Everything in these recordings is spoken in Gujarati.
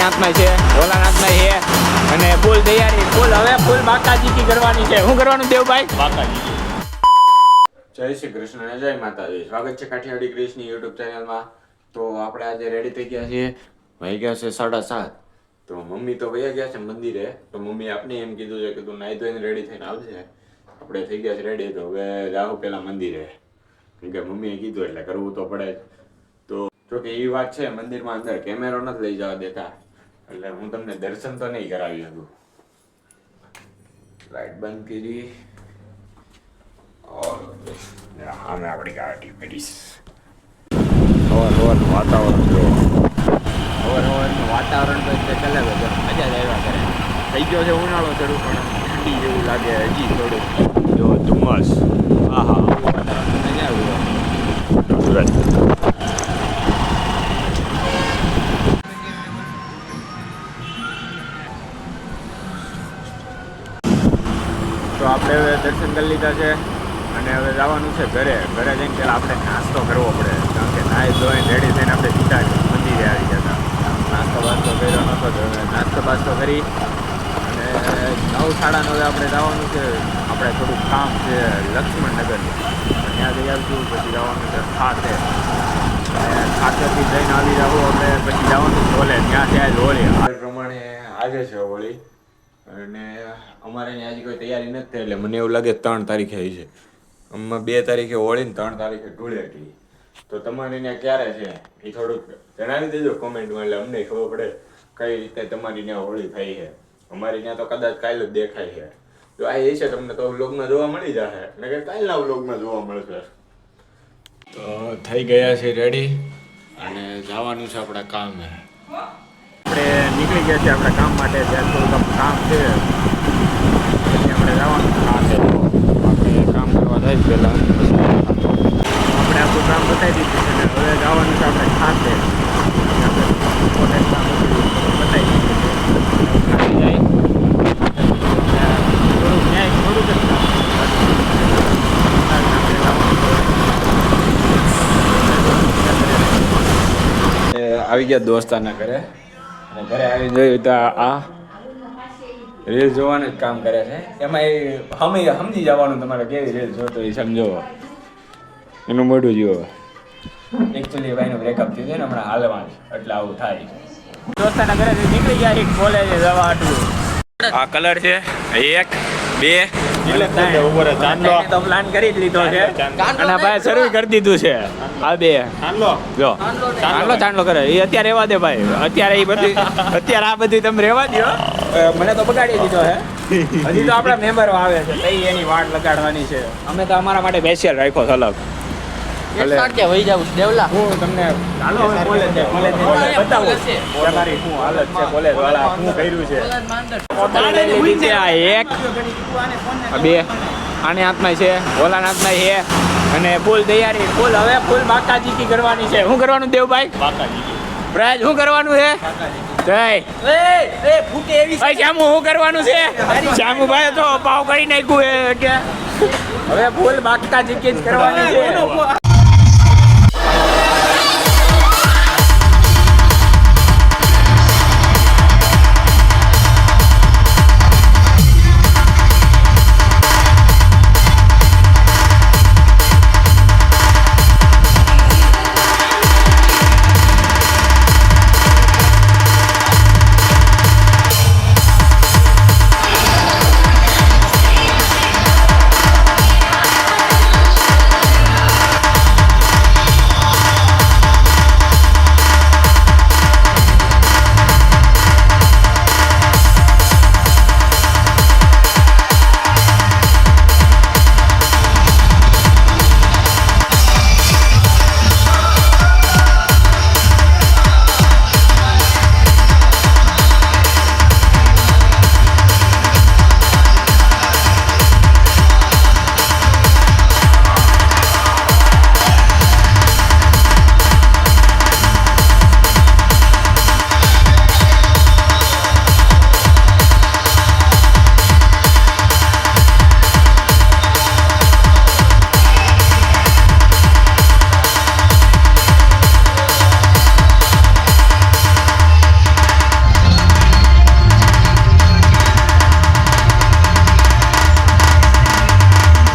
હાથમાં છે, ભોલાનાથમાં છે અને ફૂલ તૈયારી, હવે ફૂલ બાકાજી કરવાની છે. શું કરવાનું દેવભાઈ? બાકાજી. જય શ્રી કૃષ્ણ અને જય માતાજી. સ્વાગત છે કાઠિયાવાડી ક્રિશની યુટ્યુબ ચેનલમાં. તો આપણે આજે રેડી થઈ ગયા છીએ. વાગ્યા છે 7:30. તો મમ્મી તો વયા ગયા છે મંદિરે. તો મમ્મી આપણે એમ કીધું છે કે તું નાહી ધોઈને રેડી થઈને આવજે. આપણે થઈ ગયા છે રેડી. તો હવે જાઓ પેલા મંદિરે, કેમ કે મમ્મીએ કીધું એટલે કરવું તો પડે જ. તો જોકે એવી વાત છે, મંદિરમાં અંદર કેમેરો નથી લઈ જવા દેતા, એટલે હું તમને દર્શન તો નહીં કરાવી શકું. લાઈટ બંધ કરી. અમે આપણી ગાડી કરીશ. હવાનું વાતાવરણ જો, હવાનું વાતાવરણ તો એટલે કલાક મજા જ આવ્યા કરે. થઈ ગયો છે ઉનાળો શરૂ, પણ ઠંડી જેવું લાગે હજી થોડું. જો ધુમ્મસ, આહા વાતાવરણ મજા આવ્યું સુરત. તો આપણે હવે દર્શન કરી લીધા છે અને હવે જવાનું છે ઘરે. ઘરે જઈને પહેલાં આપણે નાસ્તો કરવો પડે, કારણ કે નાહી ધોઈને રેડી થઈને આપણે સીધા મંદિરે આવી જતા. નાસ્તો બાસ્તો કર્યો નહોતો, તો હવે નાસ્તો બાસ્તો કરી અને 9:30 આપણે જવાનું છે. આપણે થોડુંક કામ છે લક્ષ્મણનગરનું, ત્યાં જઈ આવશું. પછી જવાનું છે ખાતે, અને ખાતેથી જઈને આવી જવું. આપણે પછી જવાનું છે હોલે, ત્યાં ત્યાં હોળી. આ પ્રમાણે આજે છે હોળી, અને અમારે અહીંયા હજી કોઈ તૈયારી નથી થઈ, એટલે મને એવું લાગે 3 તારીખે છે. આમાં 2 તારીખે હોળી ને 3 તારીખે ધૂળેટી. તો તમારે ત્યાં ક્યારે છે એ થોડુંક જણાવી દેજો કોમેન્ટમાં, એટલે અમને ખબર પડે કઈ રીતે તમારી ત્યાં હોળી થઈ છે. અમારી ત્યાં તો કદાચ કાલ જ દેખાય છે. જો આ એ છે તમને તો વ્લોગમાં જોવા મળી જશે, એટલે કે કાલના વ્લોગમાં જોવા મળશે. તો થઈ ગયા છે રેડી અને જવાનું છે આપણા કામે. આપણે નીકળી ગયા છીએ આપણા કામ માટે. ત્યાં થોડુંક કામ છે, આપણે જવાનું ખાતે. આપણે કામ કરવા જાય પહેલાં આપણે આપણું કામ બતાવી દીધું છે, અને હવે જવાનું છે આપણે ખાતે. આપણે પોતે કામ બતાવી દીધું છે, ખાતે જાય થોડુંક ન્યાય થોડુંક જ આવી ગયા દોસ્તારના ઘરે. અને ઘરે આવી જોયું તો આ રીલ જોવાનું જ કામ કરે છે. એમાં એ સમજી જવાનું તમારે કેવી રીલ જોતો એ સમજો. એનું મોઢું જુઓ. એકચ્યુઅલી ભાઈનું બ્રેકઅપ થયું છે ને હમણાં હાલમાં, એટલે આવું થાય. દોસ્તાના ઘરે નીકળી ગયા એક કોલેજે જવા આટલું. આ કલર છે 1 2 તો પ્લાન કરી જ લીધો છે, અને ભાઈ શરૂ કરી દીધું છે. આ 2 જો ચાંદલો કરે એ અત્યારે રહેવા દે ભાઈ. અત્યારે એ બધી અત્યારે આ બધી તમે રહેવા દો. મને તો બગાડી દીધો હે. હજી તો આપણા મેમ્બરો આવે છે, તઈ એની વાટ લગાડવાની છે. અમે તો અમારા માટે સ્પેશિયલ રાખ્યો છે અલગ. વહી જાવ દેવલા, હું તમને ચાલો કોલેજ બતાવું તમારી શું હાલત છે. કોલેજ વાળા શું કર્યું છે. આ 1 2 આને હાથમાં છે, ભોલાનાથમાં છે અને ફૂલ તૈયારી, હવે ફૂલ બાકાજી કરવાની છે. શું કરવાનું દેવભાઈ? બાકાજી. પ્રાઇઝ શું કરવાનું છે? શ્યામુ શું કરવાનું છે? શ્યામુ ભાઈ તો પાવ કરી નાખ્યું કે હવે ફૂલ બાકાજી જ કરવાની છે.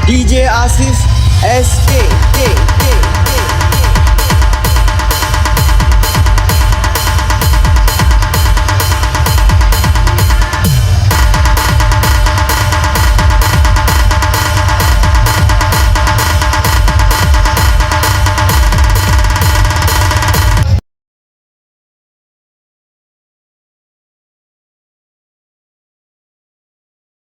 DJ Asif SK.